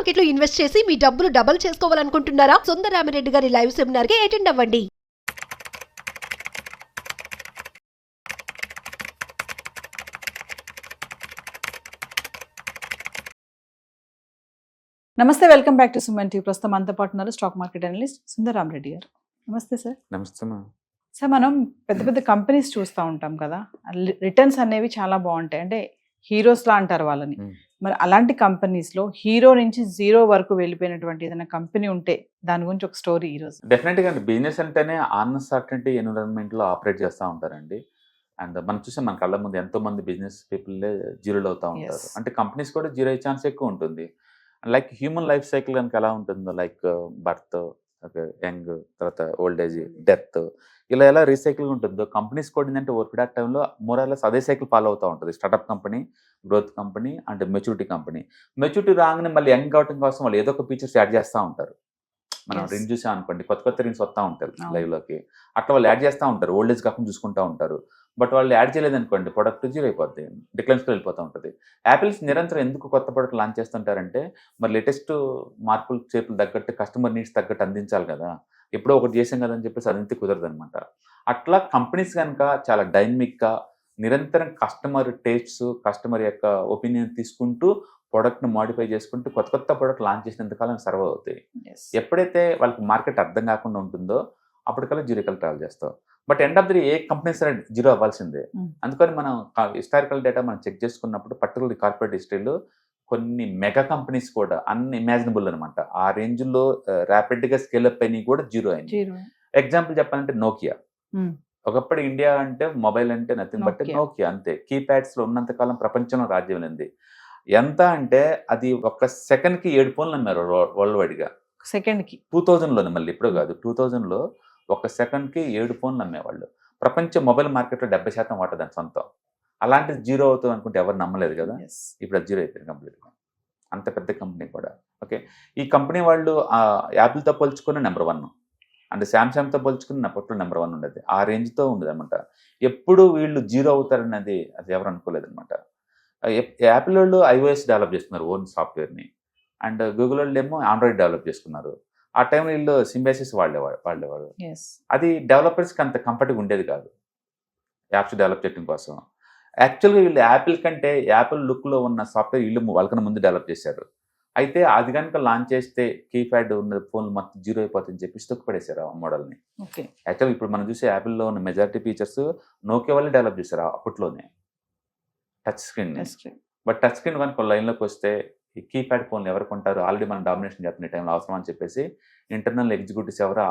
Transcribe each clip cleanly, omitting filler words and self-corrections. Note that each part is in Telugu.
మార్కెట్ లో ఇన్వెస్ట్ చేసి మీ డబ్బులు డబుల్ చేసుకోవాలనుకుంటున్నారా? సుందరరామిరెడ్డి గారి లైవ్ సెమినార్ కి అటెండ్ అవ్వండి. నమస్తే, welcome back to Suman TV. ప్రస్తుతం మనతో పాటు ఉన్నారు స్టాక్ మార్కెట్ అనలిస్ట్ సుందరరామిరెడ్డి గారు. నమస్తే సార్. నమస్తే మా. సార్, మనం పెద్ద పెద్ద కంపెనీస్ చూస్తూ ఉంటాం కదా, రిటర్న్స్ అనేవి చాలా బాగుంటాయి. అంటే హీరోస్లా అంటారు వాళ్ళని. మరి అలాంటి కంపెనీస్లో హీరో నుంచి జీరో వరకు వెళ్ళిపోయినటువంటి ఏదైనా కంపెనీ ఉంటే దాని గురించి ఒక స్టోరీ ఈరోజు. డెఫినెట్గా అండి, బిజినెస్ అంటేనే అన్సర్టనిటీ ఎన్విరాన్మెంట్లో ఆపరేట్ చేస్తూ ఉంటారండి. అండ్ మనం చూసాం, మన కళ్ళ ముందు ఎంతో మంది బిజినెస్ పీపుల్లే జీరోలు అవుతూ ఉంటారు. అంటే కంపెనీస్ కూడా జీరో అయ్యే ఛాన్స్ ఎక్కువ ఉంటుంది. లైక్ హ్యూమన్ లైఫ్ సైకిల్ కనుక ఎలా ఉంటుందో, లైక్ బర్త్, యంగ్, తర్వాత ఓల్డ్ ఏజ్, డెత్, ఇలా ఎలా రీసైకిల్ ఉంటుందో కంపెనీస్ కూడా ఏంటంటే ఓవర్ పీరియడ్ ఆఫ్ టైంలో మోరాలెస్ అదే సైకిల్ ఫాలో అవుతూ ఉంటుంది. Startup company, growth company and maturity company. Maturity రాగానే మళ్ళీ యంగ్ అవటం కోసం వాళ్ళు ఏదో ఒక ఫీచర్స్ యాడ్ చేస్తూ ఉంటారు. మనం రింగ్ చూసాం అనుకోండి, కొత్త కొత్త రింగ్స్ వస్తూ ఉంటారు లైవ్లోకి. అట్లా వాళ్ళు యాడ్ చేస్తూ ఉంటారు, ఓల్డ్ ఏజ్ కాకుండా చూసుకుంటూ ఉంటారు. బట్ వాళ్ళు యాడ్ చేయలేదు అనుకోండి, ప్రొడక్ట్ జీరో అయిపోద్ది, డిక్లైన్స్లో వెళ్ళిపోతూ ఉంటుంది. యాపిల్స్ నిరంతరం ఎందుకు కొత్త ప్రొడక్ట్ లాంచ్ చేస్తుంటారంటే, మరి లేటెస్ట్ మార్పులు చేపులు తగ్గట్టు కస్టమర్ నీడ్స్ తగ్గట్టు అందించాలి కదా. ఎప్పుడో ఒకటి చేసాం కదా అని చెప్పేసి అదంతే కుదరదు అనమాట. అట్లా కంపెనీస్ కనుక చాలా డైనమిక్గా నిరంతరం కస్టమర్ టేస్ట్స్, కస్టమర్ యొక్క ఒపీనియన్ తీసుకుంటూ ప్రోడక్ట్ని మాడిఫై చేసుకుంటూ కొత్త కొత్త ప్రోడక్ట్ లాంచ్ చేసినంతకాలం సర్వ్ అవుతాయి. ఎప్పుడైతే వాళ్ళకి మార్కెట్ అర్థం కాకుండా ఉంటుందో అప్పటికల్లా జీరోకల్ ట్రావెల్ చేస్తాం. But end of the A companies అనేది జీరో అవ్వాల్సిందే. అందుకని మనం హిస్టారికల్ డేటా మనం చెక్ చేసుకున్నప్పుడు పర్టికులర్ కార్పొరేట్ హిస్టరీలో కొన్ని మెగా కంపెనీస్ కూడా అన్ఇమాజినబుల్ అనమాట, ఆ రేంజ్లో ర్యాపిడ్గా స్కేల్ అప్ అయినవి కూడా జీరో అయింది. ఎగ్జాంపుల్ చెప్పాలంటే నోకియా. ఒకప్పుడు ఇండియా అంటే మొబైల్ అంటే నథింగ్ బట్ నోకియా, అంతే. కీప్యాడ్స్లో ఉన్నంతకాలం ప్రపంచంలో రాజ్యం ఉంది. ఎంత అంటే అది ఒక సెకండ్కి 7 ఫోన్లు అమ్మారు వరల్డ్ వైడ్గా. సెకండ్కి 2000లోనే, మళ్ళీ ఇప్పుడు కాదు, 2000లో ఒక సెకండ్కి 7 ఫోన్లు అమ్మేవాళ్ళు. ప్రపంచ మొబైల్ మార్కెట్లో 70% వాటా దాని సొంతం. అలాంటిది జీరో అవుతుంది అనుకుంటే ఎవరు నమ్మలేదు కదా. ఇప్పుడు అది జీరో అయిపోయింది కంప్లీట్గా, అంత పెద్ద కంపెనీ కూడా. ఓకే, ఈ కంపెనీ వాళ్ళు యాపిల్తో పోల్చుకుని నెంబర్ 1 అండ్ శాంసంగ్తో పోల్చుకుని అప్పట్లో నెంబర్ 1 ఉండేది. ఆ రేంజ్తో ఉండేది అనమాట. ఎప్పుడు వీళ్ళు జీరో అవుతారన్నది అది ఎవరు అనుకోలేదు అనమాట. యాపిల్ వాళ్ళు ఐఓఎస్ డెవలప్ చేస్తున్నారు, ఓన్ సాఫ్ట్వేర్ని. అండ్ గూగుల్ వాళ్ళు ఏమో ఆండ్రాయిడ్ డెవలప్ చేసుకున్నారు. ఆ టైంలో వీళ్ళు సింబేసిస్ వాడేవారు. అది డెవలపర్స్కి అంత కంఫర్ట్గా ఉండేది కాదు యాప్స్ డెవలప్ చేయడం కోసం. యాక్చువల్గా వీళ్ళు యాపిల్ కంటే యాపిల్ లుక్లో ఉన్న సాఫ్ట్వేర్ వీళ్ళు వాళ్ళకన్నా ముందు డెవలప్ చేశారు. అయితే అది కనుక లాంచ్ చేస్తే కీప్యాడ్ ఉన్న ఫోన్లు మొత్తం జీరో అయిపోతుందని చెప్పి తొక్కుపడేశారు ఆ మోడల్ని. యాక్చువల్గా ఇప్పుడు మనం చూసే యాపిల్లో ఉన్న మెజారిటీ ఫీచర్స్ నోకియా వాళ్ళే డెవలప్ చేశారు అప్పట్లోనే, touch screen. But touch screen కనుక లైన్లోకి వస్తే ఈ కీప్యాడ్ ఫోన్లు ఎవరు కొంటారు, ఆల్రెడీ మనం డామినేషన్ చేస్తున్న టైంలో అవసరం అని చెప్పేసి ఇంటర్నల్ ఎగ్జిక్యూటివ్స్ ఎవరు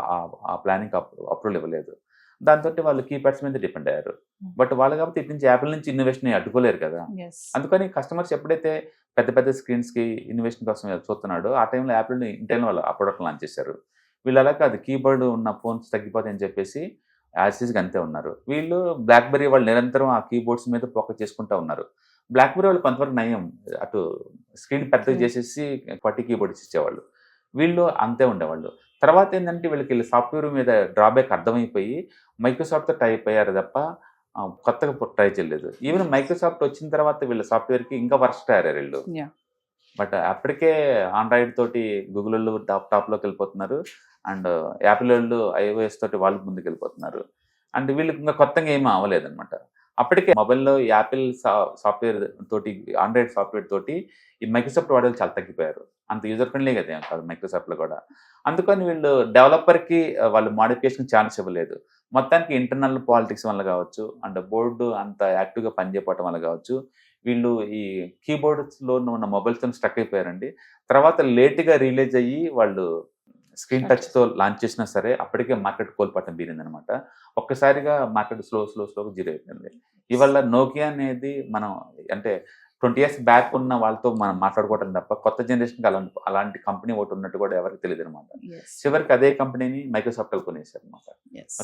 ఆ ప్లానింగ్ అప్రూవల్ ఇవ్వలేదు. దాంతో వాళ్ళు కీప్యాడ్స్ మీద డిపెండ్ అయ్యారు. బట్ వాళ్ళు కాబట్టి ఇటు నుంచి యాపిల్ నుంచి ఇన్నోవేషన్ అడ్డుకోలేరు కదా. అందుకని కస్టమర్స్ ఎప్పుడైతే పెద్ద పెద్ద స్క్రీన్స్కి ఇన్నోవేషన్ కోసం చూస్తున్నాడో ఆ టైంలో యాపిల్ని ఇంటర్నల్ వాళ్ళు ఆ ప్రోడక్ట్ లాంచ్ చేశారు. వీళ్ళు అలాగే అది కీబోర్డ్ ఉన్న ఫోన్స్ తగ్గిపోతాయని చెప్పేసి యాసిస్గా అంతే ఉన్నారు. వీళ్ళు బ్లాక్బెర్రీ వాళ్ళు నిరంతరం ఆ కీబోర్డ్స్ మీద ఫోకస్ చేసుకుంటూ ఉన్నారు. బ్లాక్బెర్రీ వాళ్ళు కొంతవరకు నయం, అటు స్క్రీన్ పెద్దగా చేసేసి 40 కీబోర్డ్స్ ఇచ్చేవాళ్ళు. వీళ్ళు అంతే ఉండేవాళ్ళు. తర్వాత ఏంటంటే వీళ్ళకి సాఫ్ట్వేర్ మీద డ్రాబ్యాక్ అర్థమైపోయి మైక్రోసాఫ్ట్తో టై అయిపోయారు తప్ప కొత్తగా ట్రై చేయలేదు. ఈవెన్ మైక్రోసాఫ్ట్ వచ్చిన తర్వాత వీళ్ళ సాఫ్ట్వేర్కి ఇంకా వర్స్ట్ అయ్యారు వీళ్ళు. బట్ అప్పటికే ఆండ్రాయిడ్ తోటి గూగుల్ వాళ్ళు టాప్లోకి వెళ్ళిపోతున్నారు. అండ్ యాపిల్ వాళ్ళు ఐఓఎస్ తోటి వాళ్ళు ముందుకు వెళ్ళిపోతున్నారు. అండ్ వీళ్ళకి ఇంకా కొత్తగా ఏమీ అవ్వలేదు అనమాట. అప్పటికే మొబైల్లో యాపిల్ సాఫ్ట్వేర్ తోటి, ఆండ్రాయిడ్ సాఫ్ట్వేర్ తోటి ఈ మైక్రోసాఫ్ట్ వాడేది చాలా తగ్గిపోయారు. అంత యూజర్ ఫ్రెండ్లీ కదా కాదు మైక్రోసాఫ్ట్లో కూడా. అందుకని వీళ్ళు డెవలపర్కి వాళ్ళు మోడిఫికేషన్ ఛాన్స్ ఇవ్వలేదు. మొత్తానికి ఇంటర్నల్ పాలిటిక్స్ వల్ల కావచ్చు, అండ్ బోర్డు అంత యాక్టివ్గా పనిచేయకపోవడం వల్ల కావచ్చు, వీళ్ళు ఈ కీబోర్డ్స్లో ఉన్న మొబైల్స్తో స్టక్ అయిపోయారండి. తర్వాత లేట్గా రిలీజ్ అయ్యి వాళ్ళు స్క్రీన్ టచ్తో లాంచ్ చేసినా సరే అప్పటికే మార్కెట్ కోల్పోవటం బీరింది అనమాట. ఒక్కసారిగా మార్కెట్ స్లోగా జీరో అయిపోయింది. ఇవాళ నోకియా అనేది మనం అంటే 20 years బ్యాక్ ఉన్న వాళ్ళతో మనం మాట్లాడుకోవటం తప్ప కొత్త జనరేషన్కి అలాంటి కంపెనీ ఒకటి ఉన్నట్టు కూడా ఎవరికి తెలియదు అనమాట. చివరికి అదే కంపెనీని మైక్రోసాఫ్ట్ వాళ్ళు కొనేసారు అనమాట.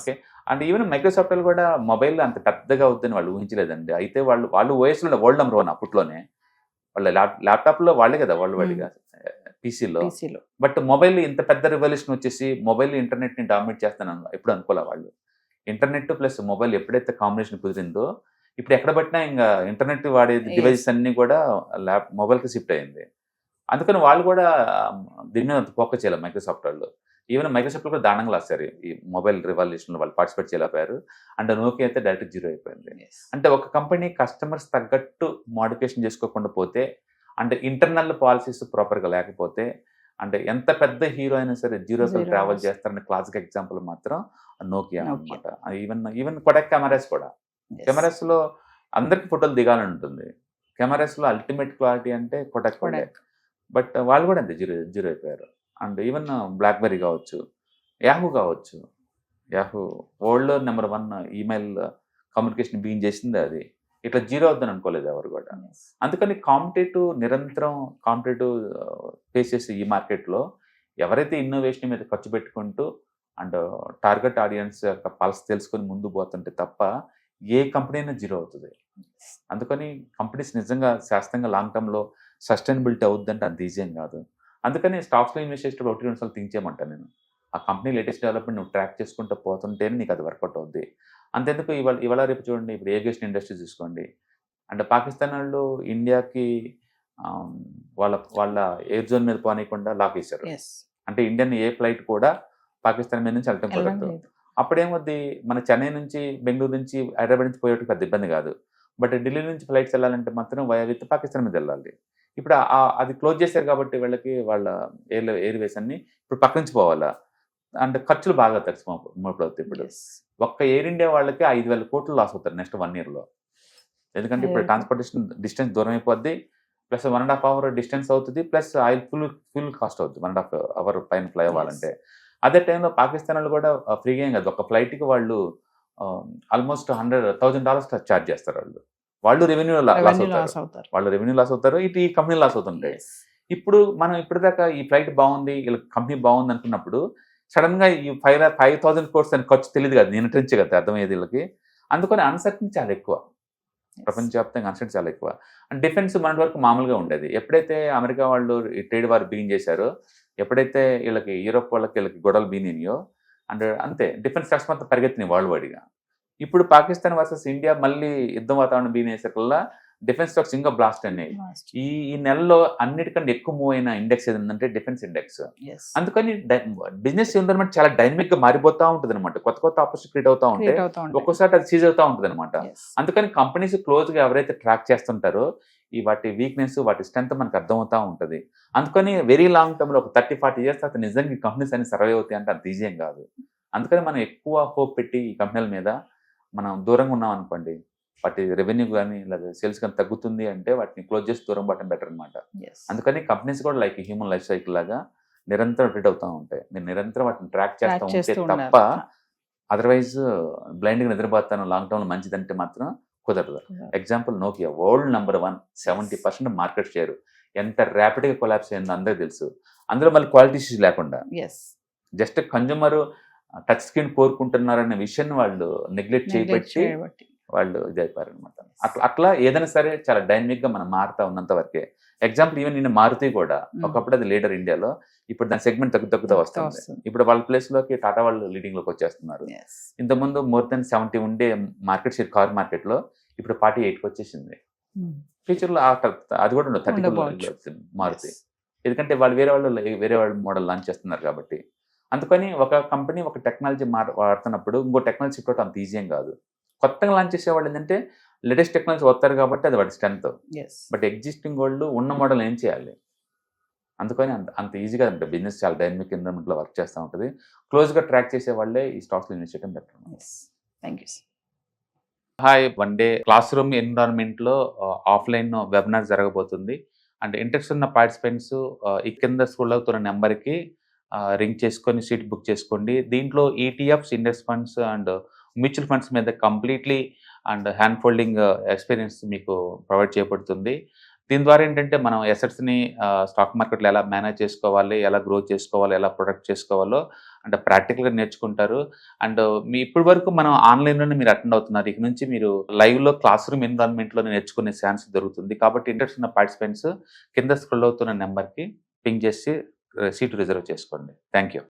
ఓకే, అండ్ ఈవెన్ మైక్రోసాఫ్ట్ వాళ్ళు కూడా మొబైల్ అంత పెద్దగా అవుతుందని వాళ్ళు ఊహించలేదండి. అయితే వాళ్ళు ఓఎస్లో వరల్డ్ నెంబర్ 1 అప్పట్లోనే. వాళ్ళ ల్యాప్టాప్లో వాళ్ళే కదా వరల్డ్ వైడ్గా, పీసీలో. బట్ మొబైల్ ఇంత పెద్ద రివల్యూషన్ వచ్చేసి మొబైల్ ఇంటర్నెట్ని డామినేట్ చేస్తాను ఎప్పుడు అనుకోలే వాళ్ళు. ఇంటర్నెట్ ప్లస్ మొబైల్ ఎప్పుడైతే కాంబినేషన్ కుదిరిందో ఇప్పుడు ఎక్కడ పట్టినా ఇంకా ఇంటర్నెట్ వాడే డివైజెస్ అన్నీ కూడా మొబైల్కి షిఫ్ట్ అయింది. అందుకని వాళ్ళు కూడా దీని మీద అంత ఫోకస్ చేయాలి మైక్రోసాఫ్ట్ వాళ్ళు. ఈవెన్ మైక్రోసాఫ్ట్ కూడా దారుణంగా రాశారు ఈ మొబైల్ రివల్యూషన్లో వాళ్ళు పార్టిసిపేట్ చేయలేకపోయారు. అండ్ నోకియా అయితే డైరెక్ట్ జీరో అయిపోయింది. అంటే ఒక కంపెనీ కస్టమర్స్ తగ్గట్టు మోడిఫికేషన్ చేసుకోకుండా పోతే, అంటే ఇంటర్నల్ పాలసీస్ ప్రాపర్గా లేకపోతే, అంటే ఎంత పెద్ద హీరో అయినా సరే జీరోతో ట్రావెల్ చేస్తారని క్లాసిక్ ఎగ్జాంపుల్ మాత్రం నోకియా అనమాట. ఈవెన్ కొడక్ కెమెరాస్ కూడా, కెమెరాస్లో అందరికి ఫోటోలు దిగాలని ఉంటుంది. కెమెరాస్లో అల్టిమేట్ క్వాలిటీ అంటే కొడక్. బట్ వాళ్ళు కూడా అంతే జీరో అయిపోయారు. అండ్ ఈవెన్ బ్లాక్బెర్రీ కావచ్చు, యాహూ కావచ్చు. యాహూ వరల్డ్లో నెంబర్ 1 ఈమెయిల్ కమ్యూనికేషన్ బీన్ చేసింది అది. ఇట్లా జీరో అవుతుందని అనుకోలేదు ఎవరు కూడా. అందుకని నిరంతరం కాంపిటేటివ్ ఫేస్ చేసే ఈ మార్కెట్లో ఎవరైతే ఇన్నోవేషన్ మీద ఖర్చు పెట్టుకుంటూ అండ్ టార్గెట్ ఆడియన్స్ యొక్క పల్స్ తెలుసుకొని ముందు పోతుంటే తప్ప ఏ కంపెనీ అయినా జీరో అవుతుంది. అందుకని కంపెనీస్ నిజంగా శాస్త్రంగా లాంగ్ టర్మ్లో సస్టైనబిలిటీ అవుద్దంటే అంత ఈజీ ఏం కాదు. అందుకని స్టాక్స్లో ఇన్వెస్ట్ చేసేటప్పుడు 1-2 సార్లు థింక్ చేయమంటాను నేను. ఆ కంపెనీ లేటెస్ట్ డెవలప్మెంట్ నువ్వు ట్రాక్ చేసుకుంటూ పోతుంటేనే నీకు అది వర్కౌట్ అవుద్ది. అంతెందుకు ఇవాళ రేపు చూడండి, ఇప్పుడు ఏవియేషన్ ఇండస్ట్రీ చూసుకోండి. అంటే పాకిస్తాన్ వాళ్ళు ఇండియాకి వాళ్ళ ఎయిర్ జోన్ మీద పోనీయకుండా లాక్ వేశారు. అంటే ఇండియన్ ఏ ఫ్లైట్ కూడా పాకిస్తాన్ మీద నుంచి వెళ్ళటం కుదరదు. అప్పుడేమొద్ది, మన చెన్నై నుంచి, బెంగళూరు నుంచి, హైదరాబాద్ నుంచి పోయేటప్పుడు పెద్ద ఇబ్బంది కాదు. బట్ ఢిల్లీ నుంచి ఫ్లైట్స్ వెళ్ళాలంటే మాత్రం విత్ పాకిస్తాన్ మీద వెళ్ళాలి. ఇప్పుడు అది క్లోజ్ చేశారు కాబట్టి వీళ్ళకి వాళ్ళ ఎయిర్వేస్ అన్ని ఇప్పుడు పక్క నుంచి పోవాలా. అంటే ఖర్చులు బాగా అవుతాయి. ఇప్పుడు ఒక్క ఎయిర్ ఇండియా వాళ్ళకి 5,000 కోట్లు లాస్ అవుతారు నెక్స్ట్ 1 yearలో. ఎందుకంటే ఇప్పుడు ట్రాన్స్పోర్టేషన్ డిస్టెన్స్ దూరం అయిపోద్ది, ప్లస్ 1.5 hour డిస్టెన్స్ అవుతుంది, ప్లస్ ఆయిల్ ఫుల్ కాస్ట్ అవుతుంది 1.5 hour పైన ఫ్లై అవ్వాలంటే. అదే టైంలో పాకిస్తాన్ వాళ్ళు కూడా ఫ్రీగా ఏం కాదు, ఒక ఫ్లైట్కి వాళ్ళు ఆల్మోస్ట్ $100,000 ఛార్జ్ చేస్తారు. వాళ్ళు రెవెన్యూ లాస్ అవుతారు, ఇటు ఈ కంపెనీ లాస్ అవుతుంటాయి. ఇప్పుడు మనం ఇప్పటిదాకా ఈ ఫ్లైట్ బాగుంది, వీళ్ళ కంపెనీ బాగుంది అనుకున్నప్పుడు సడన్ గా ఈ 5,000 crores అని ఖర్చు తెలియదు కదా, నేను నుంచి కదా అర్థమయ్యేది వీళ్ళకి. అందుకని అన్సర్టనిటీ చాలా ఎక్కువ, ప్రపంచవ్యాప్తంగా అన్సర్టనిటీ చాలా ఎక్కువ. అండ్ డిఫెన్స్ మన వరకు మామూలుగా ఉండేది. ఎప్పుడైతే అమెరికా వాళ్ళు ఈ ట్రేడ్ వార్ బిగిన్ చేశారో, ఎప్పుడైతే వీళ్ళకి యూరోప్ వీళ్ళకి గొడవలు బిగినాయో, అండ్ అంతే డిఫెన్స్ స్టాక్స్ మొత్తం పరిగెత్తినాయి వరల్డ్ వైడ్గా. ఇప్పుడు పాకిస్తాన్ వర్సెస్ ఇండియా మళ్ళీ యుద్ధ వాతావరణం బిగిన్ చేసేకల్లా డిఫెన్స్ స్టాక్స్ ఇంకా బ్లాస్ట్ అయినాయి. ఈ నెలలో అన్నిటికంటే ఎక్కువ మూవ్ అయిన ఇండెక్స్ ఏదంటే డిఫెన్స్ ఇండెక్స్. అందుకని బిజినెస్ ఎన్విరాన్మెంట్ చాలా డైనమిక్ గా మారిపోతా ఉంటుంది అనమాట. కొత్త ఆపర్చునిటీ క్రియేట్ అవుతా ఉంటే ఒక్కోసారి అది సీజ్ అవుతా ఉంటుంది అనమాట. అందుకని కంపెనీస్ క్లోజ్ గా ఎవరైతే ట్రాక్ చేస్తుంటారో ఈ వాటి వీక్నెస్, వాటి స్ట్రెంత్ మనకు అర్థమవుతా ఉంటుంది. అందుకని వెరీ లాంగ్ టర్మ్ లో ఒక 30-40 years తర్వాత నిజంగా ఈ కంపెనీస్ అన్ని సర్వే అవుతాయి అంటే అంత ఈజీ ఏం కాదు. అందుకని మనం ఎక్కువ హోప్ పెట్టి ఈ కంపెనీల మీద మనం దూరంగా ఉన్నాం అనుకోండి, వాటి రెవెన్యూ కానీ లేదా సేల్స్ కానీ తగ్గుతుంది అంటే వాటిని క్లోజ్ చేసి దూరం పడటం బెటర్ అనమాట. అందుకని కంపెనీస్ కూడా లైక్ హ్యూమన్ లైఫ్ సైకిల్ లాగా నిరంతరం అప్డేట్ అవుతూ ఉంటాయి. మీరు నిరంతరం వాటిని ట్రాక్ చేస్తూ ఉంటే తప్ప అదర్వైజ్ బ్లైండ్గా నిద్రపోతాను లాంగ్ టర్మ్ లో మంచిదంటే మాత్రం కుదరదు. Example Nokia world number 1, 70% market share. ఎంత ర్యాపిడ్గా కొలాప్స్ అయిందో అందరికీ తెలుసు. అందులో మళ్ళీ క్వాలిటీ ఇష్యూస్ లేకుండా జస్ట్ కన్జ్యూమర్ టచ్ స్క్రీన్ కోరుకుంటున్నారనే విషయాన్ని వాళ్ళు నెగ్లెక్ట్ చేయబట్టి వాళ్ళు ఇది అయిపోయారు అనమాట. అట్లా ఏదైనా సరే చాలా డైనమిక్ గా మనం మారుతా ఉన్నంత వరకే. ఎగ్జాంపుల్ ఈవెన్ నిన్న మారుతి కూడా ఒకప్పుడు అది లీడర్ ఇండియాలో, ఇప్పుడు దాని సెగ్మెంట్ తగ్గుతూ వస్తుంది. ఇప్పుడు వాళ్ళ ప్లేస్ లోకి టాటా వాళ్ళు లీడింగ్ లోకి వచ్చేస్తున్నారు. ఇంతకుముందు మోర్ దెన్ 70 ఉండే మార్కెట్ షేర్ కార్ మార్కెట్ లో ఇప్పుడు 48కి వచ్చేసింది. ఫ్యూచర్ లో అది కూడా ఉండదు, 30 మారుతి. ఎందుకంటే వాళ్ళు వేరే వాళ్ళ మోడల్ లాంచ్ చేస్తున్నారు కాబట్టి. అందుకని ఒక కంపెనీ ఒక టెక్నాలజీ వాడుతున్నప్పుడు ఇంకో టెక్నాలజీ షిఫ్ట్ అంత ఈజీ ఏం కాదు. కొత్తగా లాంచ్ చేసేవాళ్ళు ఏంటంటే లేటెస్ట్ టెక్నాలజీ వస్తారు కాబట్టి అది వాడి స్ట్రెంత్. బట్ ఎగ్జిస్టింగ్ వాళ్ళు ఉన్న మోడల్ ఏం చేయాలి, అందుకని అంత ఈజీగా అంటే బిజినెస్ చాలా డైనమిక్ ఎన్విరాన్మెంట్లో వర్క్ చేస్తూ ఉంటుంది. క్లోజ్గా ట్రాక్ చేసే వాళ్ళే ఈ స్టాక్స్లో ఇన్వెస్ట్ చేయడం better. Thank you. Hi, 1 day class room ఎన్విరాన్మెంట్లో ఆఫ్లైన్ వెబినార్ జరగబోతుంది. అండ్ ఇంట్రెస్ట్ ఉన్న పార్టిసిపెంట్స్ ఈ కింద స్క్రోల్ అవుతున్న నెంబర్కి రింగ్ చేసుకొని సీట్ బుక్ చేసుకోండి. దీంట్లో ETFs, index funds and mutual funds మీద completely and hand holding experience మీకు ప్రొవైడ్ చేయబడుతుంది. దీని ద్వారా ఏంటంటే మనం ఎసెట్స్ని స్టాక్ మార్కెట్లో ఎలా మేనేజ్ చేసుకోవాలి, ఎలా గ్రో చేసుకోవాలి, ఎలా ప్రొటెక్ట్ చేసుకోవాలో అంటే ప్రాక్టికల్గా నేర్చుకుంటారు. అండ్ మీ ఇప్పటి వరకు మనం ఆన్లైన్లోనే మీరు అటెండ్ అవుతున్నారు. ఇక నుంచి మీరు లైవ్లో క్లాస్ రూమ్ ఎన్విరాన్మెంట్లో నేర్చుకునే ఛాన్స్ దొరుకుతుంది. కాబట్టి ఇంట్రెస్ట్ ఉన్న పార్టిసిపెంట్స్ కింద స్క్రోల్ అవుతున్న నెంబర్కి పింగ్ చేసి సీటు రిజర్వ్ చేసుకోండి. Thank you.